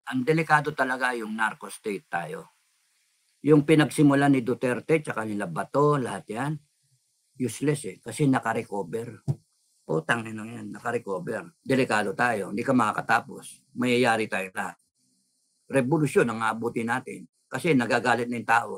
Ang delikado talaga yung narco state tayo. Yung pinagsimulan ni Duterte tsaka nila Bato, lahat yan, useless kasi naka-recover. Putang ina yan, naka-recover. Delikado tayo, hindi ka makakatapos. Mayayari tayo lahat. Revolusyon ang aabutin natin kasi nagagalit na yung tao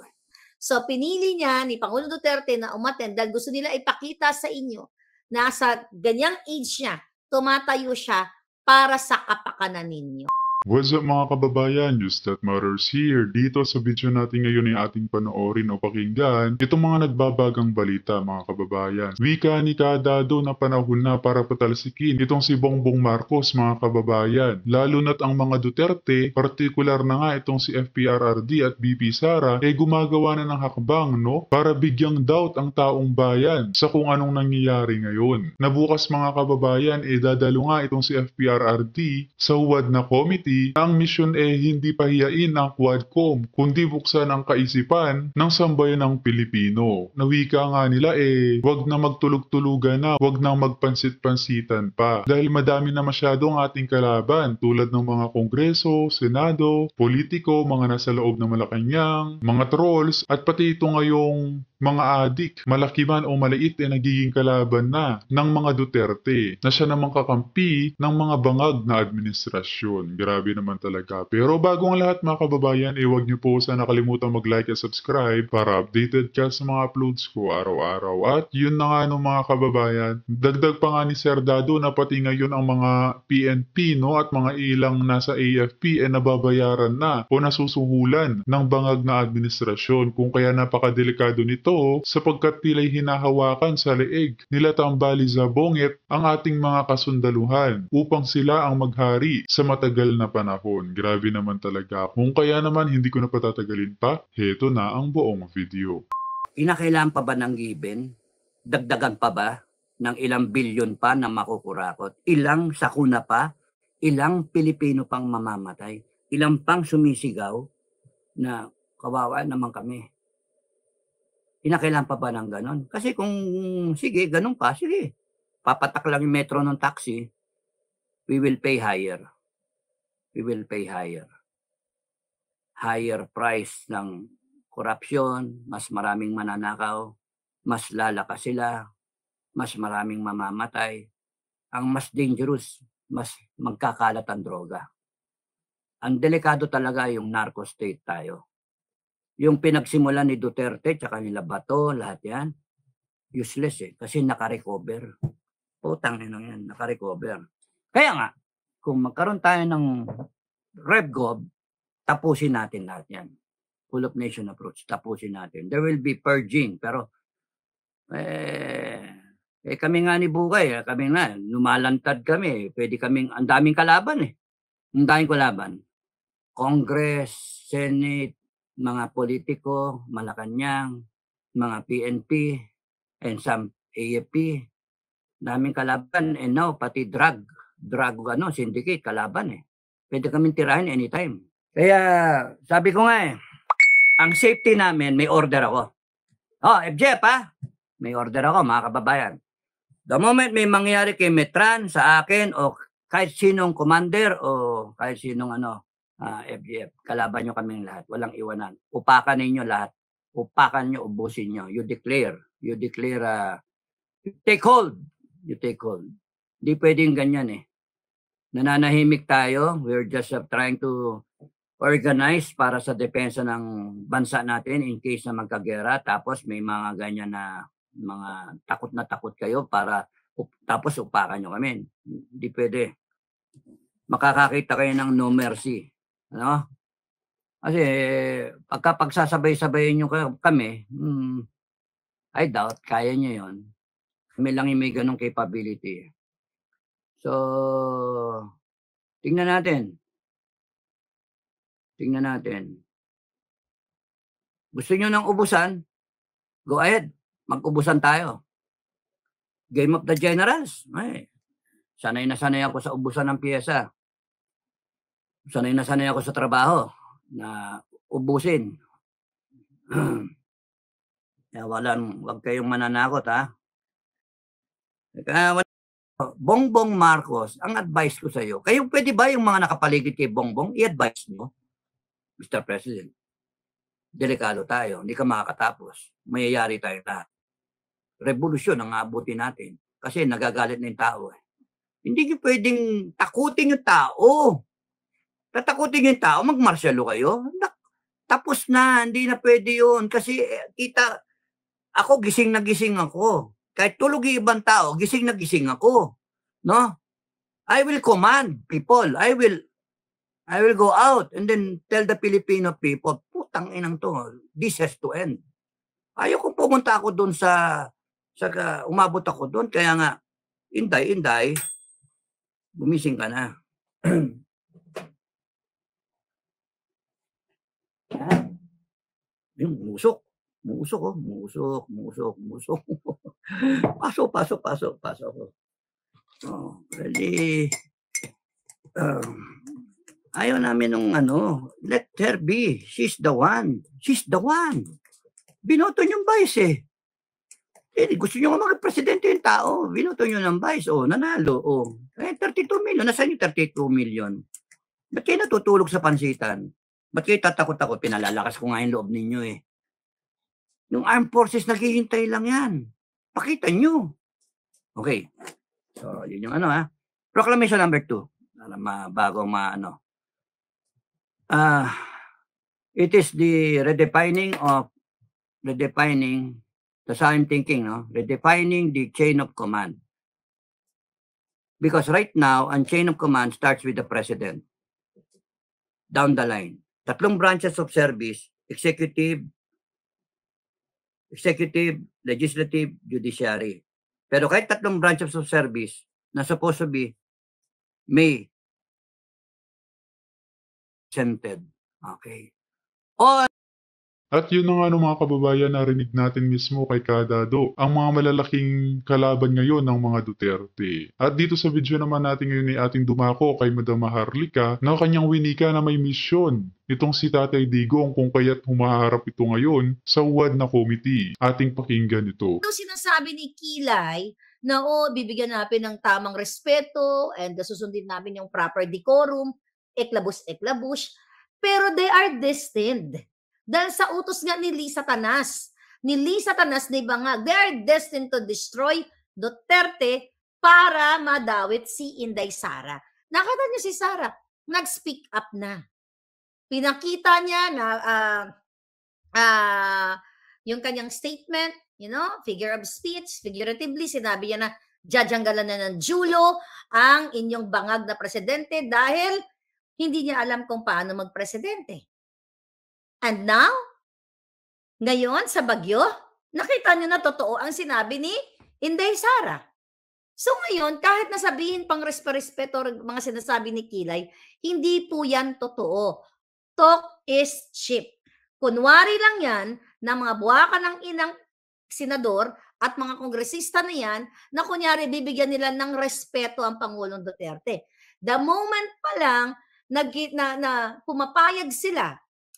So, pinili niya ni Pangulong Duterte na umattend dahil gusto nila ipakita sa inyo na sa ganyang age niya, tumatayo siya para sa kapakanan ninyo. What's up mga kababayan? News That Matters here. Dito sa video natin ngayon ay ating panoorin o pakinggan itong mga nagbabagang balita mga kababayan. Wika ni Kadado na panahon na para patalsikin itong si Bongbong Marcos mga kababayan. Lalo na't ang mga Duterte, partikular na nga itong si FPRRD at BP Sara ay gumagawa na ng hakbang para bigyang doubt ang taong bayan sa kung anong nangyayari ngayon. Nabukas mga kababayan dadalo nga itong si FPRRD sa huwad na committee. Ang misyon hindi pahiyain ang Quadcom, kundi buksan ang kaisipan ng sambayanang Pilipino. Nawika nga nila wag na magtulog-tulugan na, wag na magpansit-pansitan pa. Dahil madami na masyado ang ating kalaban tulad ng mga kongreso, senado, politiko, mga nasa loob ng Malacanang, mga trolls, at pati ito ngayong mga adik, malaki man o maliit nagiging kalaban na ng mga Duterte na siya namang kakampi ng mga bangag na administrasyon. Grabe naman talaga. Pero bago ang lahat mga kababayan, huwag niyo po sana nakalimutan mag-like at subscribe para updated ka sa mga uploads ko araw-araw. At yun na nga mga kababayan, dagdag pa nga ni Sir Dado na pati ngayon ang mga PNP at mga ilang nasa AFP nababayaran na o nasusuhulan ng bangag na administrasyon. Kung kaya napakadelikado nito sapagkat tila'y hinahawakan sa leeg nila Tambali Zabonget ang ating mga kasundaluhan upang sila ang maghari sa matagal na panahon. Grabe naman talaga. Kung kaya naman hindi ko na patatagalin pa, heto na ang buong video. Kinakailangan pa ba ng given? Dagdagan pa ba ng ilang bilyon pa na makukurakot? Ilang sakuna pa? Ilang Pilipino pang mamamatay? Ilang pang sumisigaw na kawawa naman kami? Kinakailangan pa ba ng ganon? Kasi kung sige, ganon pa, sige. Papatak lang yung metro ng taxi, we will pay higher. We will pay higher. Higher price ng corruption, mas maraming mananakaw, mas lalakas sila, mas maraming mamamatay. Ang mas dangerous, mas magkakalat ang droga. Ang delikado talaga yung narco state tayo. Yung pinagsimulan ni Duterte tsaka nila Bato, lahat yan, useless kasi naka-recover. Putang ina yan, naka-recover. Kaya nga, kung magkaroon tayo ng RevGov, tapusin natin lahat yan. Full of nation approach, tapusin natin. There will be purging, pero kami nga ni Bukay, kami nga, lumalantad kami. Pwede kaming, ang daming kalaban Ang daming kalaban. Congress, Senate, mga politiko, Malacanang, mga PNP, and some AFP, daming kalaban, and now pati drug syndicate, kalaban Pwede kaming tirahin anytime. Kaya sabi ko nga ang safety namin, may order ako. FJF may order ako mga kababayan. The moment may mangyari kay Metran, sa akin, o kahit sinong commander, o kahit sinong FGF, kalaban nyo kaming lahat. Walang iwanan. Upakan ninyo lahat. Upakan nyo, ubusin nyo. You declare, you take hold. You take hold. Hindi pwedeng ganyan Nananahimik tayo. We're just trying to organize para sa depensa ng bansa natin in case na magkagera. Tapos may mga ganyan na mga takot na takot kayo para tapos upakan nyo kami. Hindi pwede. Makakakita kayo ng no mercy. Kasi pagka pagsasabay-sabayin nyo kami, I doubt, kaya nyo yon. Kami lang yung may ganong capability. So, tingnan natin. Gusto nyo ng ubusan? Go ahead. Mag-ubusan tayo. Game of the Generals. Sanay na sanay ako sa ubusan ng piyesa. Sanay na sanay ako sa trabaho na ubusin. Kaya wag kayong mananakot Kaya Bongbong Marcos, ang advice ko sa iyo, kayo pwede ba yung mga nakapaligid kay Bongbong, i-advise mo, Mr. President? Delikado tayo, hindi ka makakatapos. Mayayari tayo lahat. Revolusyon ang aabutin natin kasi nagagalit na yung tao. Hindi niyo pwedeng takutin yung tao. Tatakutin yung tao, magmarsyalo kayo. Tapos na, hindi na pwede yun. Kasi kita, ako gising na gising ako. Kahit tulog yung ibang tao, gising na gising ako. No? I will command people. I will go out and then tell the Filipino people, putang inang to, this has to end. Ayaw kong pumunta ako doon umabot ako doon. Kaya nga, inday, gumising ka na. Yung musok. Pasok. Oh, really, ayaw namin nung let her be. She's the one. Binoto niyong vice gusto niyo nga magpresidente yung tao. Binoto niyo ng vice. Nanalo. 32 million. Nasaan yung 32 million? Ba't kayo natutulog sa pansitan? Ba't kayo tatakot-takot? Pinalalakas ko nga yung loob ninyo Yung armed forces, naghihintay lang yan. Pakita nyo. Okay. So, yun yung Proclamation number 2. It is the redefining that's how I'm thinking, redefining the chain of command. Because right now, ang chain of command starts with the president. Down the line. 3 branches of service, executive, legislative, judiciary. Pero kahit 3 branches of service na supposed to be may exempted. Okay. At yun na nga mga kababayan, narinig natin mismo kay Kadado ang mga malalaking kalaban ngayon ng mga Duterte. At dito sa video naman natin ngayon ay ating dumako kay Madam Maharlika na kanyang winika na may misyon itong si Tatay Digong kung kaya't humaharap ito ngayon sa UWAD na committee. Ating pakinggan ito. Ito sinasabi ni Kilay na bibigyan natin ng tamang respeto and susundin namin yung proper decorum, eklabus, pero they are destined. Dahil sa utos nga ni Lisa Tanas ni Bangag, they are destined to destroy Duterte para madawit si Inday Sara. Nakita niyo si Sara, nag-speak up na. Pinakita niya na yung kanyang statement, figure of speech, figuratively, sinabi niya na jajanggalan na ng julo ang inyong bangag na presidente dahil hindi niya alam kung paano magpresidente. And now, ngayon sa Bagyo, nakita niyo na totoo ang sinabi ni Inday Sara. So ngayon, kahit nasabihin pang respeto mga sinasabi ni Kilay, hindi po yan totoo. Talk is cheap. Kunwari lang yan na mga buwakan ng inang senador at mga kongresista na yan na kunyari bibigyan nila ng respeto ang Pangulong Duterte. The moment pa lang na pumapayag sila,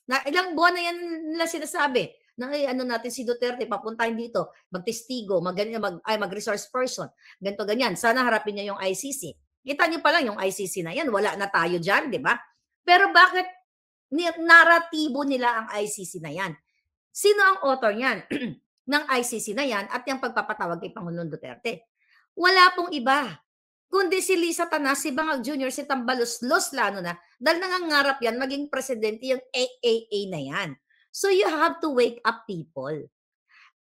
na ilang buwan na yan nila sinasabi, na natin si Duterte, papuntahin dito, magtestigo, mag-resource person, ganito, ganyan. Sana harapin niya yung ICC. Kita niyo pa lang yung ICC na yan, wala na tayo dyan, di ba? Pero bakit naratibo nila ang ICC na yan? Sino ang author niyan? ng ICC na yan at yung pagpapatawag kay Pangulong Duterte? Wala pong iba, kundi si Lisa Tanas, si Bangag Jr., si Tambaluslos lalo na, dahil nangangarap yan maging presidente yung AAA na yan. So you have to wake up people.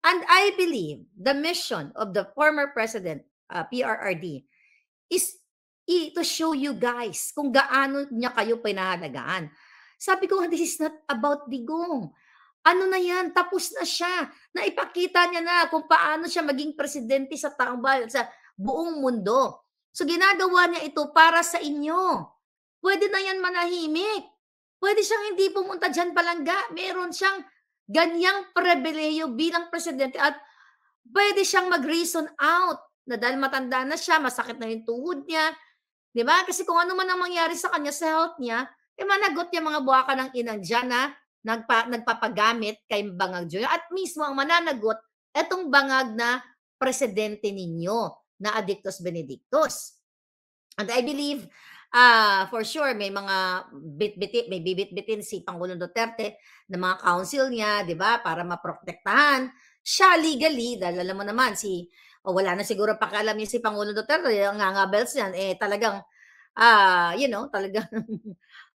And I believe the mission of the former president, PRRD, is to show you guys kung gaano niya kayo pinahalagaan. Sabi ko, this is not about Digong. Ano na yan? Tapos na siya. Naipakita niya na kung paano siya maging presidente sa taong bayan, sa buong mundo. So ginagawa niya ito para sa inyo. Pwede na yan manahimik. Pwede siyang hindi pumunta dyan palangga. Meron siyang ganyang pribileyo bilang presidente at pwede siyang mag-reason out na dahil matanda na siya, masakit na yung tuhod niya. Di ba? Kasi kung ano man ang mangyari sa kanya sa health niya, managot niya mga buwaka ng inang dyan na nagpapagamit kay Bangag Jr. At mismo ang mananagot, etong Bangag na presidente ninyo. na Addictus Benedictus. And I believe, for sure, may mga may bibit-bitin si Pangulong Duterte na mga counsel niya, di ba, para maprotektahan siya legally, dahil alam mo naman, wala na siguro pakialam niya si Pangulong Duterte, ang ngangabels yan, talagang, talagang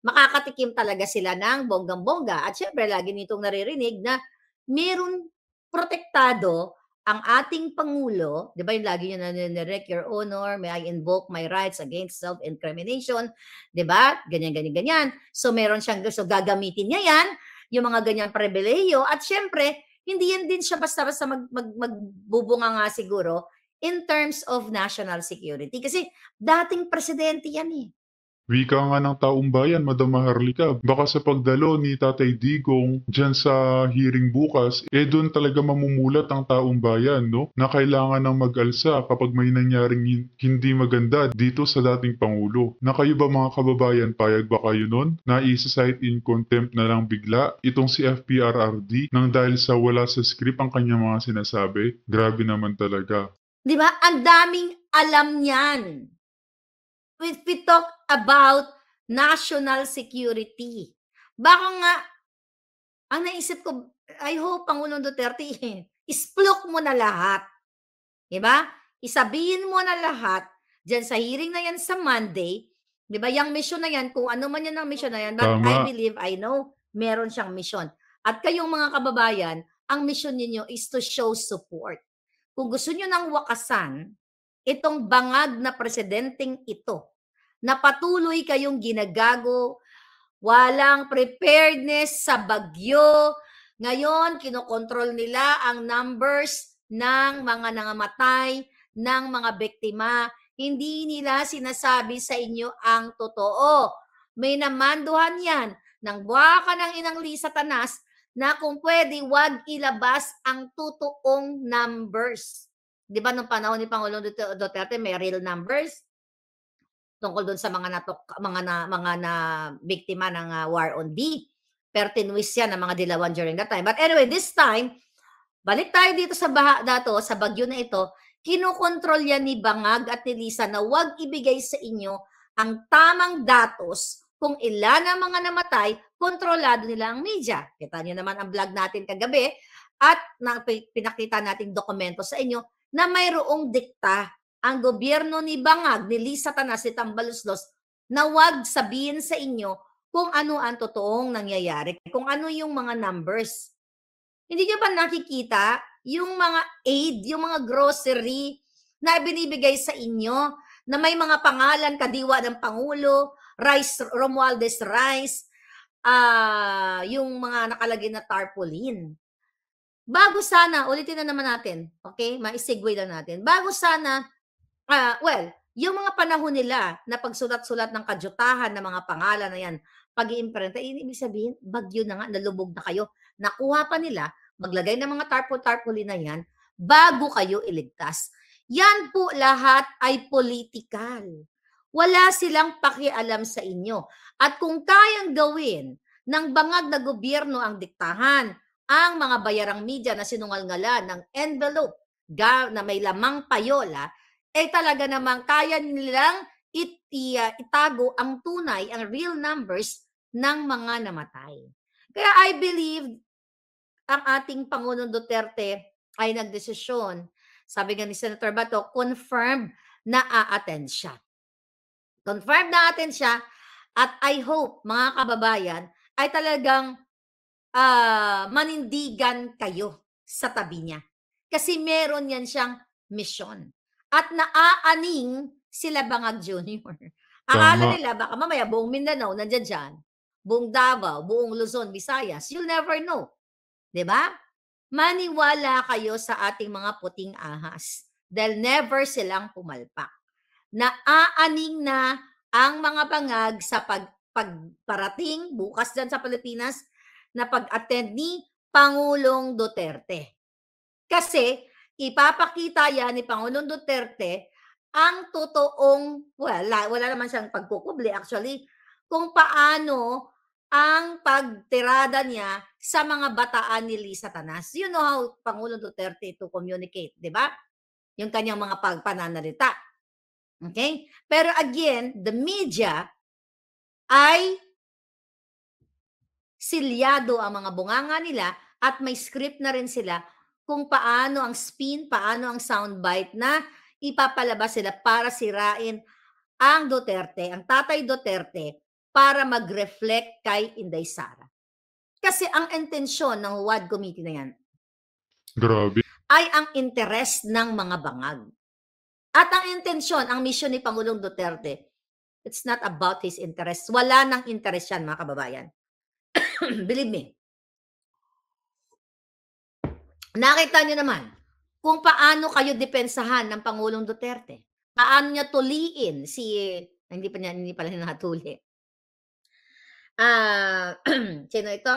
makakatikim talaga sila ng bonggang-bongga. At syempre, lagi nitong naririnig na meron protektado ang ating Pangulo, di ba yung lagi niya naninirik, Your Honor, may I invoke my rights against self-incrimination, di ba? Ganyan, ganyan, ganyan. So meron siyang gusto, gagamitin niya yan, yung mga ganyan pribilehiyo, at syempre, hindi yan din siya basta-basta magbubunga nga siguro in terms of national security. Kasi dating presidente yan eh. Wika nga ng taong bayan, Madam Maharlika, baka sa pagdalo ni Tatay Digong dyan sa hearing bukas, doon talaga mamumulat ang taong bayan, no? Na kailangan ng mag-alsa kapag may nangyaring hindi maganda dito sa dating Pangulo. Na kayo ba mga kababayan, payag ba kayo nun? Na isa-cite in contempt na lang bigla itong si FPRRD nang dahil sa wala sa script ang kanyang mga sinasabi? Grabe naman talaga. Di ba? Ang daming alam niyan. If we talk about national security, baka nga, ang naisip ko, I hope, Pangulong Duterte, isplok mo na lahat. Diba? Isabihin mo na lahat, dyan sa hearing na yan sa Monday, diba, yung mission na yan, kung ano man yan ang mission na yan, but Tama. I believe, I know, meron siyang mission. At kayong mga kababayan, ang mission ninyo is to show support. Kung gusto nyo nang wakasan, itong bangag na presidenteng ito, na patuloy kayong ginagago, walang preparedness sa bagyo. Ngayon, kinokontrol nila ang numbers ng mga nangamatay, ng mga biktima. Hindi nila sinasabi sa inyo ang totoo. May namanduhan yan ng buwaka ng inang Lisa Tanas na kung pwede, wag ilabas ang totoong numbers. Di ba nung panahon ni Pangulong Duterte, may real numbers tungkol doon sa mga na biktima ng war on D. Pero tinwist yan ng mga dilawan during that time. But anyway, this time, balik tayo dito sa sa bagyo na ito, kinokontrol yan ni Bangag at ni Lisa na huwag ibigay sa inyo ang tamang datos kung ilan ang mga namatay, kontrolado nila ang media. Kita nyo naman ang vlog natin kagabi at pinakita nating dokumento sa inyo na mayroong dikta ang gobyerno ni Bangag, ni Lisa Tanas, ni Tambaluslos, na wag sabihin sa inyo kung ano ang totoong nangyayari, kung ano yung mga numbers. Hindi nyo ba nakikita yung mga aid, yung mga grocery na binibigay sa inyo, na may mga pangalan, kadiwa ng Pangulo, rice, Romualdez rice, yung mga nakalagay na tarpaulin. Bago sana, ulitin na naman natin, okay? Ma-segue lang natin. Bago sana, yung mga panahon nila na pagsulat-sulat ng kadyutahan ng mga pangalan na yan, pag-iimprenta, ibig sabihin, bagyo na nga, nalubog na kayo. Nakuha pa nila, maglagay ng mga tarpaulin na yan, bago kayo iligtas. Yan po lahat ay political. Wala silang pakialam sa inyo. At kung kayang gawin ng bangag na gobyerno ang diktahan, ang mga bayarang media na sinungalngalan ng envelope na may lamang payola, talaga namang kaya nilang itago ang tunay, ang real numbers ng mga namatay. Kaya I believe ang ating Pangulong Duterte ay nagdesisyon, sabi nga ni Senator Bato, confirm na a-attend siya. Confirm na attend siya at I hope, mga kababayan, ay talagang manindigan kayo sa tabi niya. Kasi meron yan siyang mission. At naaaning sila Bangag Jr. Akala nila, baka mamaya buong Mindanao, nandyan dyan. Buong Davao, buong Luzon, Visayas. You'll never know. Diba? Maniwala kayo sa ating mga puting ahas. Dahil never silang pumalpak. Naaaning na ang mga bangag sa pagparating bukas dyan sa Pilipinas na pag-attend ni Pangulong Duterte. Kasi ipapakita yan ni Pangulong Duterte ang totoong, wala naman siyang pagkukubli actually, kung paano ang pagtirada niya sa mga bataan ni Lisa Tanas. You know how Pangulong Duterte to communicate, di ba? yung kanyang mga pananalita. Okay? Pero again, the media ay silyado ang mga bunganga nila at may script na rin sila kung paano ang spin, paano ang soundbite na ipapalabas sila para sirain ang Duterte, ang Tatay Duterte, para mag-reflect kay Inday Sara. Kasi ang intensyon ng WAD committee na yan Grabe. ay ang interes ng mga bangag. At ang intensyon, ang mission ni Pangulong Duterte, it's not about his interest. Wala nang interest yan, mga kababayan. Believe me. Nakita nyo naman kung paano kayo depensahan ng Pangulong Duterte. Paano niya tuliin hindi pala natuli. Sino ito?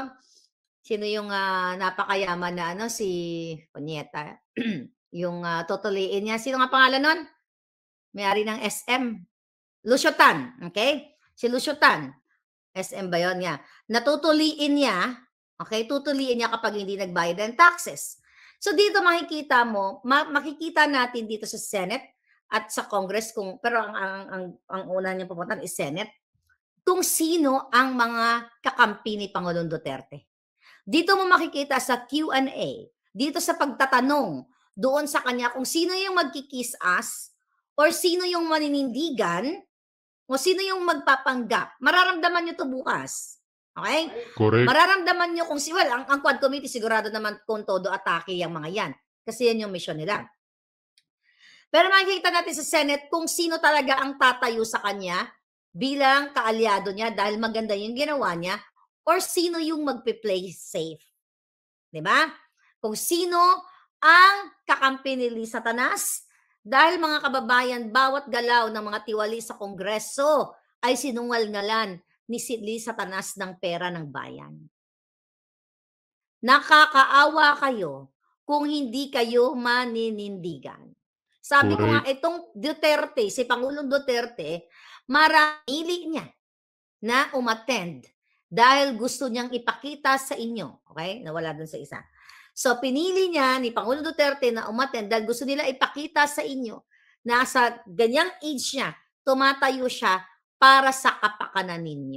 Sino yung napakayaman na si Ponyeta? Yung tutuliin niya. Sino nga pangalan nun? May-ari ng SM. Lucio-Tan. Okay? Si Lucio-Tan. SM ba yun niya? Natutuliin niya. Okay? Tutuliin niya kapag hindi nagbayad ng taxes. So dito makikita mo, makikita natin dito sa Senate at sa Congress, pero ang una niya pupuntahan is Senate, kung sino ang mga kakampi ni Pangulong Duterte. Dito mo makikita sa Q&A, dito sa pagtatanong doon sa kanya kung sino yung magkikiss ass or sino yung maninindigan o sino yung magpapanggap. Mararamdaman nyo to bukas. Okay? Correct. Mararamdaman nyo kung ang Quad Committee sigurado naman kung todo atake yung mga yan. Kasi yan yung mission nila. Pero makikita natin sa Senate kung sino talaga ang tatayo sa kanya bilang kaalyado niya dahil maganda yung ginawa niya or sino yung magpe-play safe. Diba? Kung sino ang kakampi ni Liz Satanas dahil mga kababayan, bawat galaw ng mga tiwali sa Kongreso ay sinungal-ngalan ni Liz Satanas ng pera ng bayan. Nakakaawa kayo kung hindi kayo maninindigan. Sabi ko nga, itong Duterte, si Pangulong Duterte, marami niya na umattend dahil gusto niyang ipakita sa inyo. Okay? Nawala dun sa isa. So, pinili niya ni Pangulong Duterte na umattend dahil gusto nila ipakita sa inyo na sa ganyang age niya, tumatayo siya para sa kapakanan ninyo.